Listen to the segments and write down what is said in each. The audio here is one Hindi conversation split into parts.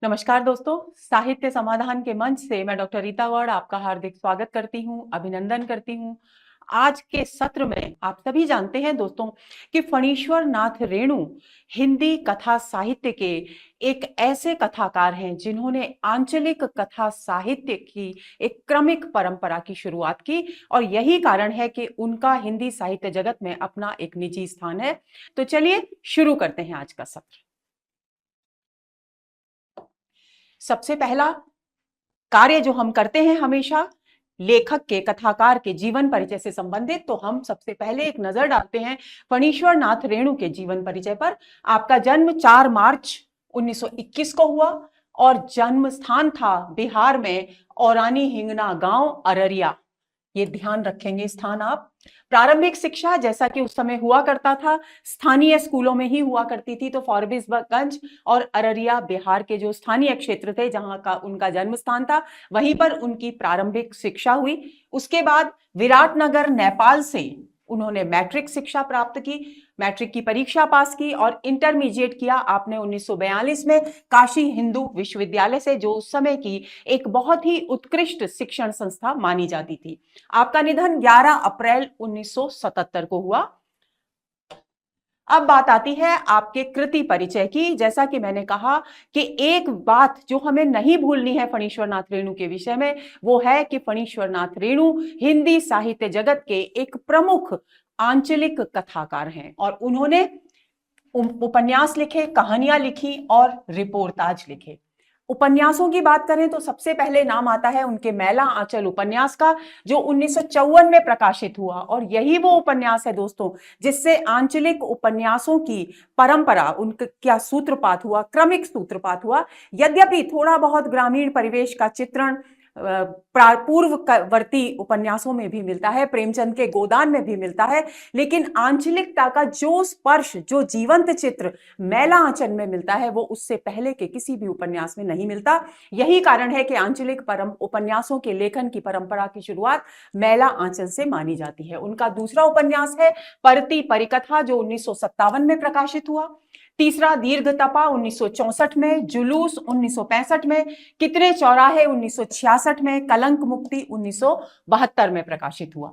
नमस्कार दोस्तों, साहित्य समाधान के मंच से मैं डॉक्टर रीता गौड़ आपका हार्दिक स्वागत करती हूँ, अभिनंदन करती हूँ। आज के सत्र में आप सभी जानते हैं दोस्तों कि फणीश्वर नाथ रेणु हिंदी कथा साहित्य के एक ऐसे कथाकार हैं जिन्होंने आंचलिक कथा साहित्य की एक क्रमिक परंपरा की शुरुआत की और यही कारण है कि उनका हिंदी साहित्य जगत में अपना एक निजी स्थान है। तो चलिए शुरू करते हैं आज का सत्र। सबसे पहला कार्य जो हम करते हैं हमेशा लेखक के कथाकार के जीवन परिचय से संबंधित, तो हम सबसे पहले एक नजर डालते हैं फणीश्वर नाथ रेणु के जीवन परिचय पर। आपका जन्म 4 मार्च 1921 को हुआ और जन्म स्थान था बिहार में औरानी हिंगना गांव अररिया। ये ध्यान रखेंगे स्थान आप। प्रारंभिक शिक्षा जैसा कि उस समय हुआ करता था स्थानीय स्कूलों में ही हुआ करती थी, तो फॉरबिसगंज और अररिया बिहार के जो स्थानीय क्षेत्र थे जहां का उनका जन्म स्थान था, वहीं पर उनकी प्रारंभिक शिक्षा हुई। उसके बाद विराटनगर नेपाल से उन्होंने मैट्रिक शिक्षा प्राप्त की, मैट्रिक की परीक्षा पास की और इंटरमीडिएट किया आपने 1942 में काशी हिंदू विश्वविद्यालय से, जो उस समय की एक बहुत ही उत्कृष्ट शिक्षण संस्था मानी जाती थी। आपका निधन 11 अप्रैल 1977 को हुआ। अब बात आती है आपके कृति परिचय की। जैसा कि मैंने कहा कि एक बात जो हमें नहीं भूलनी है फणीश्वर नाथ रेणु के विषय में, वो है कि फणीश्वर नाथ रेणु हिंदी साहित्य जगत के एक प्रमुख आंचलिक कथाकार हैं और उन्होंने उपन्यास लिखे, कहानियां लिखी और रिपोर्टाज लिखे। उपन्यासों की बात करें तो सबसे पहले नाम आता है उनके मैला आंचल उपन्यास का, जो 1954 में प्रकाशित हुआ और यही वो उपन्यास है दोस्तों जिससे आंचलिक उपन्यासों की परंपरा उनका सूत्रपात हुआ, क्रमिक सूत्रपात हुआ। यद्यपि थोड़ा बहुत ग्रामीण परिवेश का चित्रण पूर्ववर्ती उपन्यासों में भी मिलता है, प्रेमचंद के गोदान में भी मिलता है, लेकिन आंचलिकता का जो स्पर्श, जो जीवंत चित्र मैला आंचल में मिलता है वो उससे पहले के किसी भी उपन्यास में नहीं मिलता। यही कारण है कि आंचलिक उपन्यासों के लेखन की परंपरा की शुरुआत मैला आंचल से मानी जाती है। उनका दूसरा उपन्यास है परती परिकथा, जो 1957 में प्रकाशित हुआ। तीसरा दीर्घ तपा 1964 में, जुलूस 1965 में, कितने चौराहे 1966 में, कलंक मुक्ति 1972 में प्रकाशित हुआ।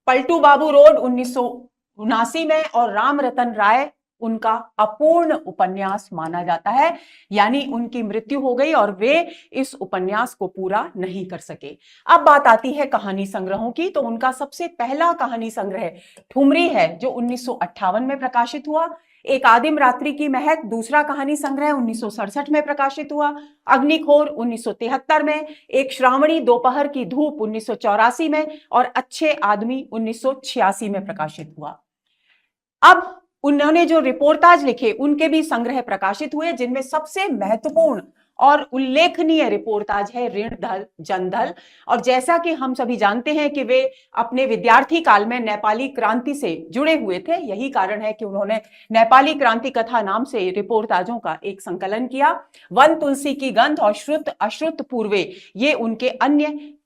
पलटू बाबू रोड 1979 में और राम रतन राय उनका अपूर्ण उपन्यास माना जाता है, यानी उनकी मृत्यु हो गई और वे इस उपन्यास को पूरा नहीं कर सके। अब बात आती है कहानी संग्रहों की, तो उनका सबसे पहला कहानी संग्रह ठुमरी है जो 1958 में प्रकाशित हुआ। एक आदिम रात्रि की महक दूसरा कहानी संग्रह 1967 में प्रकाशित हुआ। अग्निखोर 1973 में, एक श्रावणी दोपहर की धूप 1984 में और अच्छे आदमी 1986 में प्रकाशित हुआ। अब उन्होंने जो रिपोर्टाज लिखे उनके भी संग्रह प्रकाशित हुए, जिनमें सबसे महत्वपूर्ण और उल्लेखनीय रिपोर्टाज है ऋणधल जनधल। और जैसा कि हम सभी जानते हैं कि वे अपने विद्यार्थी काल में नेपाली क्रांति से जुड़े हुए थे, यही कारण है कि उन्होंने नेपाली क्रांति कथा नाम से रिपोर्टाजों का एक संकलन किया। वन तुलसी की गंध और श्रुत अश्रुत पूर्वे, ये उनके अन्य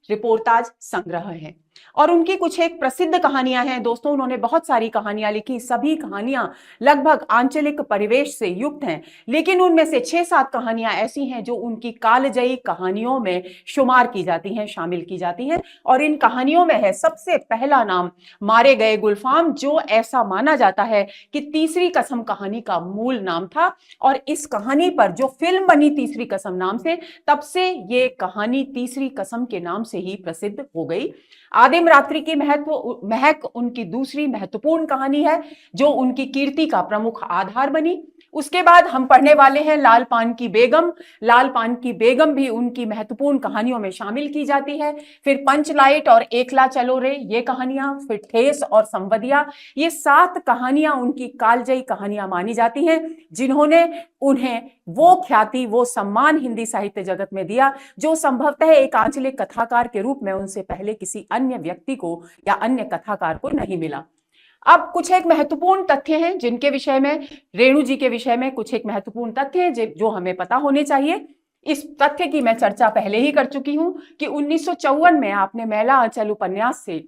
रिपोर्टाज संग्रह हैं। और उनकी कुछ एक प्रसिद्ध कहानियां हैं दोस्तों, उन्होंने बहुत सारी कहानियां लिखी, सभी कहानियां लगभग आंचलिक परिवेश से युक्त हैं, लेकिन उनमें से 6-7 कहानियां ऐसी हैं जो उनकी कालजयी कहानियों में शुमार की जाती हैं, शामिल की जाती हैं। और इन कहानियों में है सबसे पहला नाम मारे गए गुलफाम, जो ऐसा माना जाता है कि तीसरी कसम कहानी का मूल नाम था। और इस कहानी पर जो फिल्म बनी तीसरी कसम नाम से, तब से ये कहानी तीसरी कसम के नाम से ही प्रसिद्ध हो गई। आदिम रात्रि की महक उनकी दूसरी महत्वपूर्ण कहानी है जो उनकी कीर्ति का प्रमुख आधार बनी। उसके बाद हम पढ़ने वाले हैं लाल पान की बेगम। लाल पान की बेगम भी उनकी महत्वपूर्ण कहानियों में शामिल की जाती है। फिर पंचलाइट और एकला चलो रे, ये कहानियां, फिर ठेस और संवदिया, ये 7 कहानियां उनकी कालजयी कहानियां मानी जाती हैं, जिन्होंने उन्हें वो ख्याति, वो सम्मान हिंदी साहित्य जगत में दिया जो संभवतः एक आंचलिक कथाकार के रूप में उनसे पहले किसी अन्य व्यक्ति को या अन्य कथाकार को नहीं मिला। अब कुछ एक महत्वपूर्ण तथ्य हैं जिनके विषय में, रेणु जी के विषय में कुछ एक महत्वपूर्ण तथ्य हैं जो हमें पता होने चाहिए। इस तथ्य की मैं चर्चा पहले ही कर चुकी हूं कि 1954 में आपने मैला आंचल उपन्यास से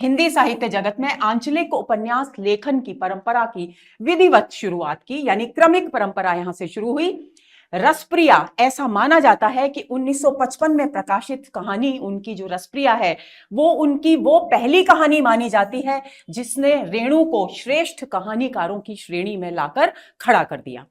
हिंदी साहित्य जगत में आंचलिक उपन्यास लेखन की परंपरा की विधिवत शुरुआत की, यानी क्रमिक परंपरा यहां से शुरू हुई। रसप्रिया, ऐसा माना जाता है कि 1955 में प्रकाशित कहानी उनकी जो रसप्रिया है वो उनकी वो पहली कहानी मानी जाती है जिसने रेणु को श्रेष्ठ कहानीकारों की श्रेणी में लाकर खड़ा कर दिया।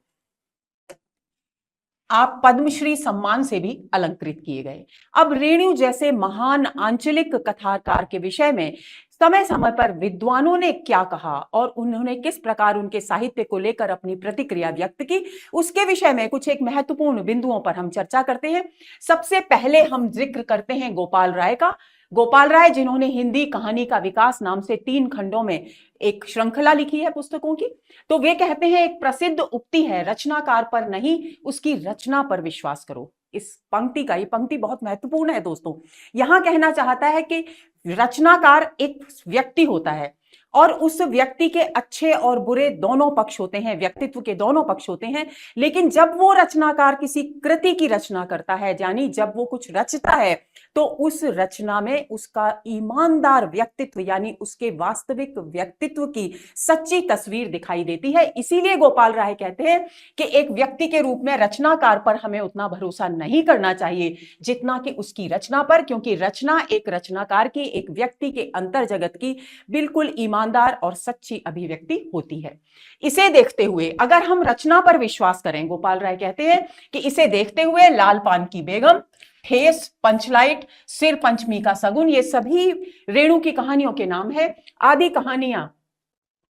आप पद्मश्री सम्मान से भी अलंकृत किए गए। अब रेणु जैसे महान आंचलिक कथाकार के विषय में समय समय पर विद्वानों ने क्या कहा और उन्होंने किस प्रकार उनके साहित्य को लेकर अपनी प्रतिक्रिया व्यक्त की, उसके विषय में कुछ एक महत्वपूर्ण बिंदुओं पर हम चर्चा करते हैं। सबसे पहले हम जिक्र करते हैं गोपाल राय का। गोपाल राय, जिन्होंने हिंदी कहानी का विकास नाम से 3 खंडों में एक श्रृंखला लिखी है पुस्तकों की, तो वे कहते हैं, एक प्रसिद्ध उक्ति है, रचनाकार पर नहीं उसकी रचना पर विश्वास करो। इस पंक्ति का, ये पंक्ति बहुत महत्वपूर्ण है दोस्तों। यहां कहना चाहता है कि रचनाकार एक व्यक्ति होता है और उस व्यक्ति के अच्छे और बुरे दोनों पक्ष होते हैं, व्यक्तित्व के दोनों पक्ष होते हैं, लेकिन जब वो रचनाकार किसी कृति की रचना करता है, यानी जब वो कुछ रचता है, तो उस रचना में उसका ईमानदार व्यक्तित्व यानी उसके वास्तविक व्यक्तित्व की सच्ची तस्वीर दिखाई देती है। इसीलिए गोपाल राय कहते हैं कि एक व्यक्ति के रूप में रचनाकार पर हमें उतना भरोसा नहीं करना चाहिए जितना कि उसकी रचना पर, क्योंकि रचना एक रचनाकार की, एक व्यक्ति के अंतर जगत की बिल्कुल ईमानदार और सच्ची अभिव्यक्ति होती है। इसे देखते हुए अगर हम रचना पर विश्वास करें, गोपाल राय कहते हैं कि इसे देखते हुए लाल पान की बेगम, ठेस, पंचलाइट, सिर पंचमी का सगुन, ये सभी रेणु की कहानियों के नाम है। आदि कहानियां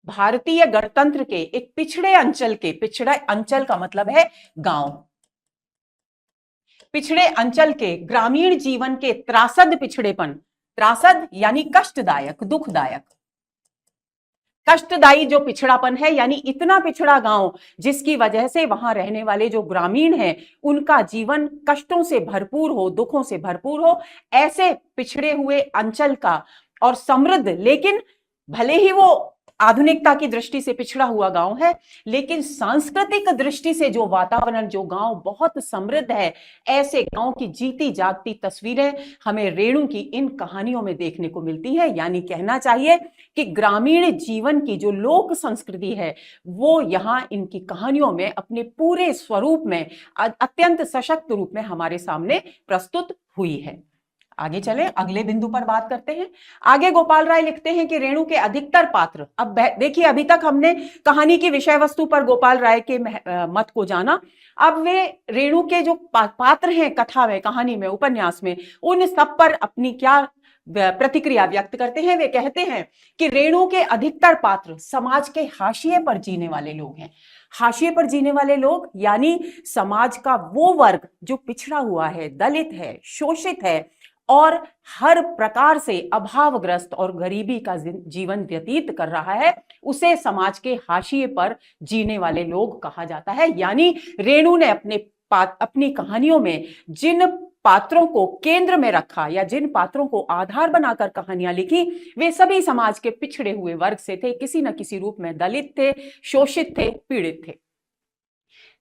भारतीय गणतंत्र के एक पिछड़े अंचल के, पिछड़े अंचल का मतलब है गांव, पिछड़े अंचल के ग्रामीण जीवन के त्रासद पिछड़ेपन, त्रासद यानी कष्टदायक, दुखदायक, कष्टदायी जो पिछड़ापन है, यानी इतना पिछड़ा गांव जिसकी वजह से वहां रहने वाले जो ग्रामीण हैं उनका जीवन कष्टों से भरपूर हो, दुखों से भरपूर हो, ऐसे पिछड़े हुए अंचल का और समृद्ध, लेकिन भले ही वो आधुनिकता की दृष्टि से पिछड़ा हुआ गांव है, लेकिन सांस्कृतिक दृष्टि से जो वातावरण, जो गांव बहुत समृद्ध है, ऐसे गांव की जीती जागती तस्वीरें हमें रेणु की इन कहानियों में देखने को मिलती है। यानी कहना चाहिए कि ग्रामीण जीवन की जो लोक संस्कृति है वो यहाँ इनकी कहानियों में अपने पूरे स्वरूप में, अत्यंत सशक्त रूप में हमारे सामने प्रस्तुत हुई है। आगे चले, अगले बिंदु पर बात करते हैं। आगे गोपाल राय लिखते हैं कि रेणु के अधिकतर पात्र, अब देखिए अभी तक हमने कहानी की विषय वस्तु पर गोपाल राय के मत को जाना, अब वे रेणु के जो पात्र हैं कथा में, कहानी में, उपन्यास में, उन सब पर अपनी क्या प्रतिक्रिया व्यक्त करते हैं। वे कहते हैं कि रेणु के अधिकतर पात्र समाज के हाशिए पर जीने वाले लोग हैं। हाशिए पर जीने वाले लोग यानी समाज का वो वर्ग जो पिछड़ा हुआ है, दलित है, शोषित है और हर प्रकार से अभावग्रस्त और गरीबी का जीवन व्यतीत कर रहा है, उसे समाज के हाशिए पर जीने वाले लोग कहा जाता है। यानी रेणु ने अपनी कहानियों में जिन पात्रों को केंद्र में रखा या जिन पात्रों को आधार बनाकर कहानियां लिखी, वे सभी समाज के पिछड़े हुए वर्ग से थे, किसी न किसी रूप में दलित थे, शोषित थे, पीड़ित थे।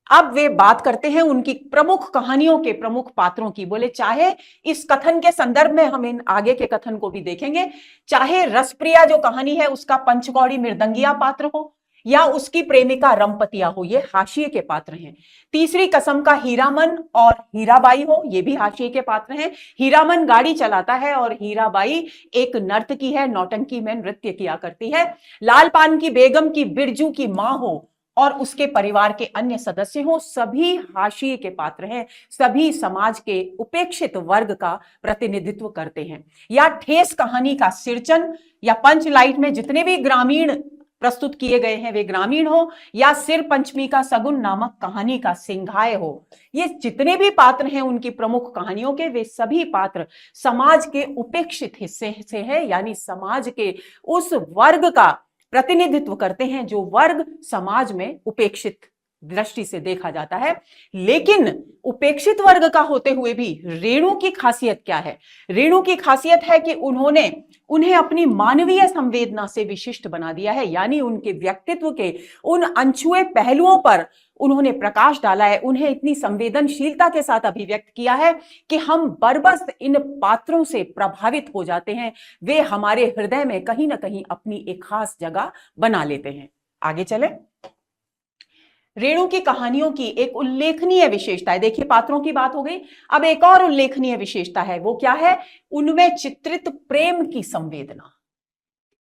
अब वे बात करते हैं उनकी प्रमुख कहानियों के प्रमुख पात्रों की। बोले चाहे इस कथन के संदर्भ में हम इन आगे के कथन को भी देखेंगे, चाहे रसप्रिया जो कहानी है उसका पंचकौड़ी मृदंगिया पात्र हो या उसकी प्रेमिका रमपतिया हो, ये हाशिए के पात्र हैं। तीसरी कसम का हीरामन और हीराबाई हो, ये भी हाशिए के पात्र हैं। हीरामन गाड़ी चलाता है और हीराबाई एक नर्तकी है, नौटंकी में नृत्य किया करती है। लाल पान की बेगम की बिरजू की मां हो और उसके परिवार के अन्य सदस्य हो, सभी हाशिए के पात्र हैं, सभी समाज के उपेक्षित वर्ग का प्रतिनिधित्व करते हैं। या ठेस कहानी का सिरचन या पंचलाइट में जितने भी ग्रामीण प्रस्तुत किए गए हैं वे ग्रामीण हो, या सिर पंचमी का सगुन नामक कहानी का सिंघाय हो, ये जितने भी पात्र हैं उनकी प्रमुख कहानियों के, वे सभी पात्र समाज के उपेक्षित हिस्से से है, यानी समाज के उस वर्ग का प्रतिनिधित्व करते हैं जो वर्ग समाज में उपेक्षित दृष्टि से देखा जाता है। लेकिन उपेक्षित वर्ग का होते हुए भी रेणु की खासियत क्या है? रेणु की खासियत है कि उन्हें अपनी मानवीय संवेदना से विशिष्ट बना दिया है, यानी उनके व्यक्तित्व के उन अनछुए पहलुओं पर उन्होंने प्रकाश डाला है, उन्हें इतनी संवेदनशीलता के साथ अभिव्यक्त किया है कि हम बरबस इन पात्रों से प्रभावित हो जाते हैं। वे हमारे हृदय में कहीं ना कहीं अपनी एक खास जगह बना लेते हैं। आगे चले। रेणु की कहानियों की एक उल्लेखनीय विशेषता है, देखिए पात्रों की बात हो गई, अब एक और उल्लेखनीय विशेषता है, वो क्या है? उनमें चित्रित प्रेम की संवेदना।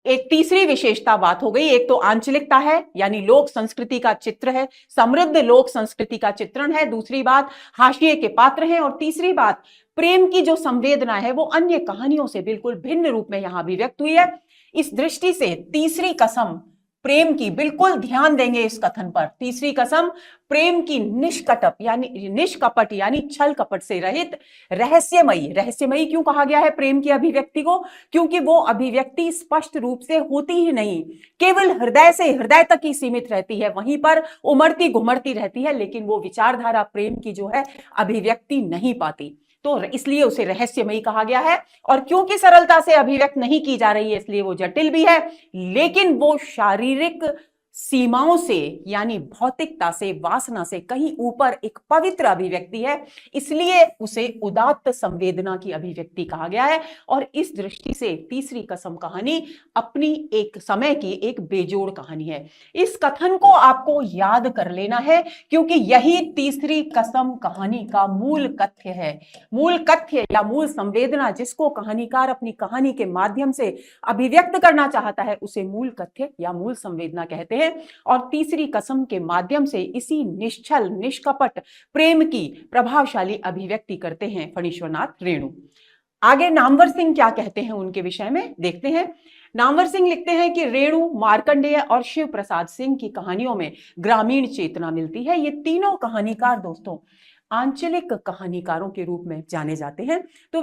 एक तीसरी विशेषता बात हो गई, एक तो आंचलिकता है, यानी लोक संस्कृति का चित्र है, समृद्ध लोक संस्कृति का चित्रण है। दूसरी बात हाशिए के पात्र हैं, और तीसरी बात प्रेम की जो संवेदना है वो अन्य कहानियों से बिल्कुल भिन्न रूप में यहां अभिव्यक्त हुई है। इस दृष्टि से तीसरी कसम प्रेम की, बिल्कुल ध्यान देंगे इस कथन पर, तीसरी कसम प्रेम की निष्कपट यानी छल कपट से रहित, रहस्यमयी। रहस्यमयी क्यों कहा गया है प्रेम की अभिव्यक्ति को? क्योंकि वो अभिव्यक्ति स्पष्ट रूप से होती ही नहीं, केवल हृदय से हृदय तक ही सीमित रहती है, वहीं पर उमड़ती घुमड़ती रहती है, लेकिन वो विचारधारा प्रेम की जो है अभिव्यक्ति नहीं पाती, तो इसलिए उसे रहस्यमयी कहा गया है। और क्योंकि सरलता से अभिव्यक्त नहीं की जा रही है, इसलिए वो जटिल भी है, लेकिन वो शारीरिक सीमाओं से यानी भौतिकता से, वासना से कहीं ऊपर एक पवित्र अभिव्यक्ति है, इसलिए उसे उदात्त संवेदना की अभिव्यक्ति कहा गया है। और इस दृष्टि से तीसरी कसम कहानी अपनी एक समय की एक बेजोड़ कहानी है। इस कथन को आपको याद कर लेना है, क्योंकि यही तीसरी कसम कहानी का मूल कथ्य है। मूल कथ्य या मूल संवेदना जिसको कहानीकार अपनी कहानी के माध्यम से अभिव्यक्त करना चाहता है, उसे मूल कथ्य या मूल संवेदना कहते हैं। और तीसरी कसम के माध्यम से इसी निश्चल निष्कपट प्रेम की प्रभावशाली अभिव्यक्ति करते हैं फणीश्वरनाथ रेणु। आगे नामवर सिंह क्या कहते हैं उनके विषय में देखते हैं। नामवर सिंह लिखते हैं कि रेणु, मार्कंडेय और शिव प्रसाद सिंह की कहानियों में ग्रामीण चेतना मिलती है। ये तीनों कहानीकार दोस्तों आंचलिक कहानीकारों के रूप में जाने जाते हैं। तो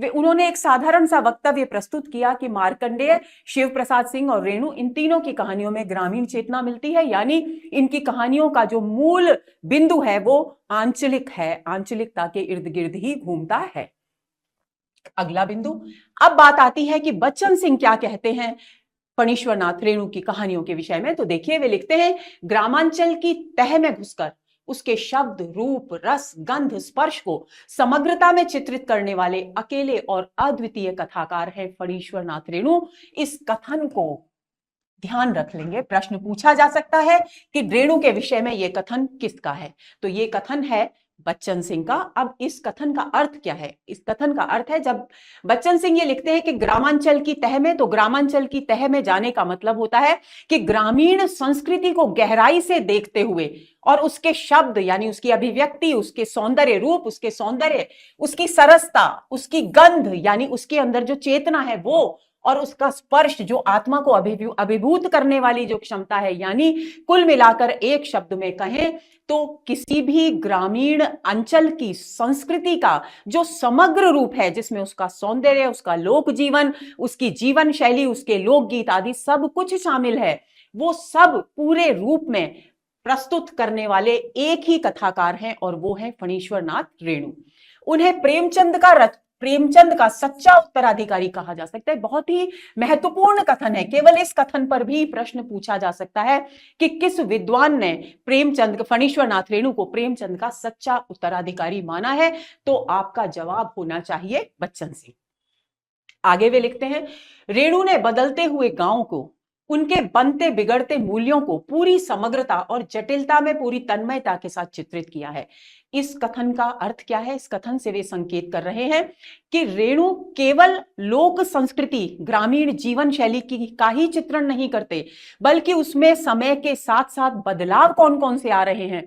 उन्होंने एक साधारण सा वक्तव्य प्रस्तुत किया कि मार्कंडेय, शिव प्रसाद सिंह और रेणु, इन तीनों की कहानियों में ग्रामीण चेतना मिलती है, यानी इनकी कहानियों का जो मूल बिंदु है वो आंचलिक है, आंचलिकता के इर्द गिर्द ही घूमता है। अगला बिंदु, अब बात आती है कि बच्चन सिंह क्या कहते हैं फणीश्वरनाथ रेणु की कहानियों के विषय में। तो देखिए वे लिखते हैं, ग्रामांचल की तह में घुसकर उसके शब्द, रूप, रस, गंध, स्पर्श को समग्रता में चित्रित करने वाले अकेले और अद्वितीय कथाकार हैं फणीश्वरनाथ रेणु। इस कथन को ध्यान रख लेंगे, प्रश्न पूछा जा सकता है कि रेणु के विषय में यह कथन किसका है? तो यह कथन है बच्चन सिंह का। अब इस कथन का अर्थ क्या है? इस कथन का अर्थ है, जब बच्चन सिंह ये लिखते हैं कि ग्रामांचल की तह में, तो ग्रामांचल की तह में जाने का मतलब होता है कि ग्रामीण संस्कृति को गहराई से देखते हुए और उसके शब्द यानी उसकी अभिव्यक्ति, उसके सौंदर्य, रूप, उसके सौंदर्य, उसकी सरसता, उसकी गंध यानी उसके अंदर जो चेतना है वो, और उसका स्पर्श जो आत्मा को अभिभूत करने वाली जो क्षमता है, यानी कुल मिलाकर एक शब्द में कहें तो किसी भी ग्रामीण अंचल की संस्कृति का जो समग्र रूप है, जिसमें उसका सौंदर्य, उसका लोक जीवन, उसकी जीवन शैली, उसके लोकगीत आदि सब कुछ शामिल है, वो सब पूरे रूप में प्रस्तुत करने वाले एक ही कथाकार हैं, और वो है फणीश्वरनाथ रेणु। उन्हें प्रेमचंद का सच्चा उत्तराधिकारी कहा जा सकता है। बहुत ही महत्वपूर्ण कथन है। केवल इस कथन पर भी प्रश्न पूछा जा सकता है कि किस विद्वान ने फणीश्वरनाथ रेणु को प्रेमचंद का सच्चा उत्तराधिकारी माना है? तो आपका जवाब होना चाहिए बच्चन सिंह। आगे वे लिखते हैं, रेणु ने बदलते हुए गांव को, उनके बनते बिगड़ते मूल्यों को पूरी समग्रता और जटिलता में पूरी तन्मयता के साथ चित्रित किया है। इस कथन का अर्थ क्या है? इस कथन से वे संकेत कर रहे हैं कि रेणु केवल लोक संस्कृति, ग्रामीण जीवन शैली का ही चित्रण नहीं करते, बल्कि उसमें समय के साथ साथ बदलाव कौन कौन से आ रहे हैं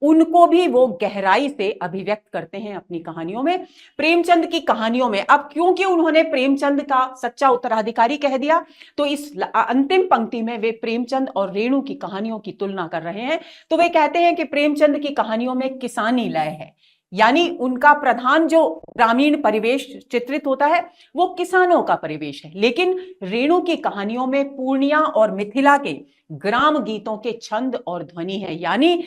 उनको भी वो गहराई से अभिव्यक्त करते हैं अपनी कहानियों में। प्रेमचंद की कहानियों में, अब क्योंकि उन्होंने प्रेमचंद का सच्चा उत्तराधिकारी कह दिया, तो इस अंतिम पंक्ति में वे प्रेमचंद और रेणु की कहानियों की तुलना कर रहे हैं। तो वे कहते हैं कि प्रेमचंद की कहानियों में किसानी लय है, यानी उनका प्रधान जो ग्रामीण परिवेश चित्रित होता है वो किसानों का परिवेश है, लेकिन रेणु की कहानियों में पूर्णिया और मिथिला के ग्राम गीतों के छंद और ध्वनि है, यानी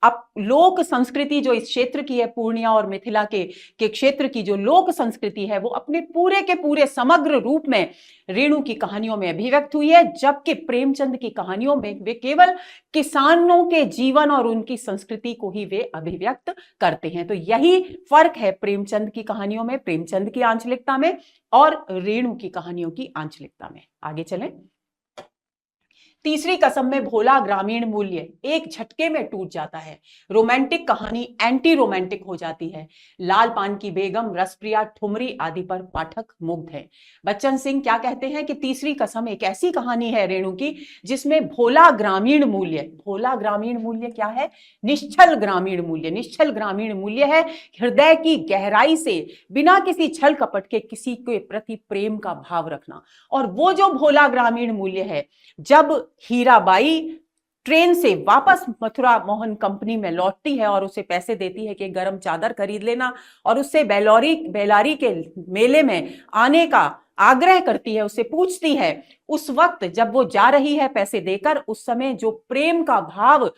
अब लोक संस्कृति जो इस क्षेत्र की है, पूर्णिया और मिथिला के क्षेत्र की जो लोक संस्कृति है, वो अपने पूरे के पूरे समग्र रूप में रेणु की कहानियों में अभिव्यक्त हुई है, जबकि प्रेमचंद की कहानियों में वे केवल किसानों के जीवन और उनकी संस्कृति को ही वे अभिव्यक्त करते हैं। तो यही फर्क है प्रेमचंद की कहानियों में, प्रेमचंद की आंचलिकता में और रेणु की कहानियों की आंचलिकता में। आगे चलें। तीसरी कसम में भोला ग्रामीण मूल्य एक झटके में टूट जाता है। रोमांटिक कहानी एंटी रोमांटिक हो जाती है। लाल पान की बेगम, रसप्रिया, ठुमरी आदि पर पाठक मुग्ध है। बच्चन सिंह क्या कहते हैं कि तीसरी कसम एक ऐसी कहानी है रेणु की जिसमें भोला ग्रामीण मूल्य, भोला ग्रामीण मूल्य क्या है? निश्चल ग्रामीण मूल्य, निश्चल ग्रामीण मूल्य है हृदय की गहराई से बिना किसी छल कपट के किसी के प्रति प्रेम का भाव रखना। और वो जो भोला ग्रामीण मूल्य है, जब हीराबाई ट्रेन से वापस मथुरा मोहन कंपनी में लौटती है और उसे पैसे देती है कि गर्म चादर खरीद लेना, और उससे बेलारी के मेले में आने का आग्रह करती है, उससे पूछती है, उस वक्त जब वो जा रही है पैसे देकर, उस समय जो प्रेम का भाव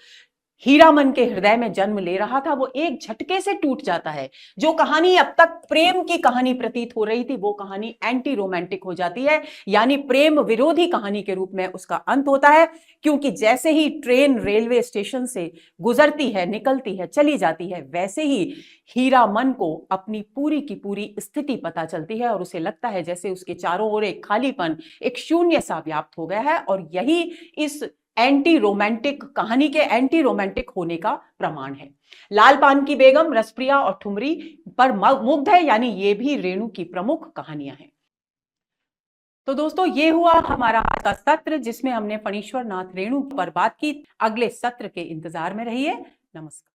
हीरामन के हृदय में जन्म ले रहा था वो एक झटके से टूट जाता है। जो कहानी अब तक प्रेम की कहानी प्रतीत हो रही थी वो कहानी एंटी रोमांटिक हो जाती है, यानी प्रेम विरोधी कहानी के रूप में उसका अंत होता है। क्योंकि जैसे ही ट्रेन रेलवे स्टेशन से गुजरती है, निकलती है, चली जाती है, वैसे ही हीरामन को अपनी पूरी की पूरी स्थिति पता चलती है और उसे लगता है जैसे उसके चारों ओर एक खालीपन, एक शून्य सा व्याप्त हो गया है। और यही इस एंटी रोमांटिक कहानी के एंटी रोमांटिक होने का प्रमाण है। लाल पान की बेगम, रसप्रिया और ठुमरी पर मुग्ध है, यानी ये भी रेणु की प्रमुख कहानियां हैं। तो दोस्तों ये हुआ हमारा आज का सत्र जिसमें हमने फणीश्वर नाथ रेणु पर बात की। अगले सत्र के इंतजार में रहिए। नमस्कार।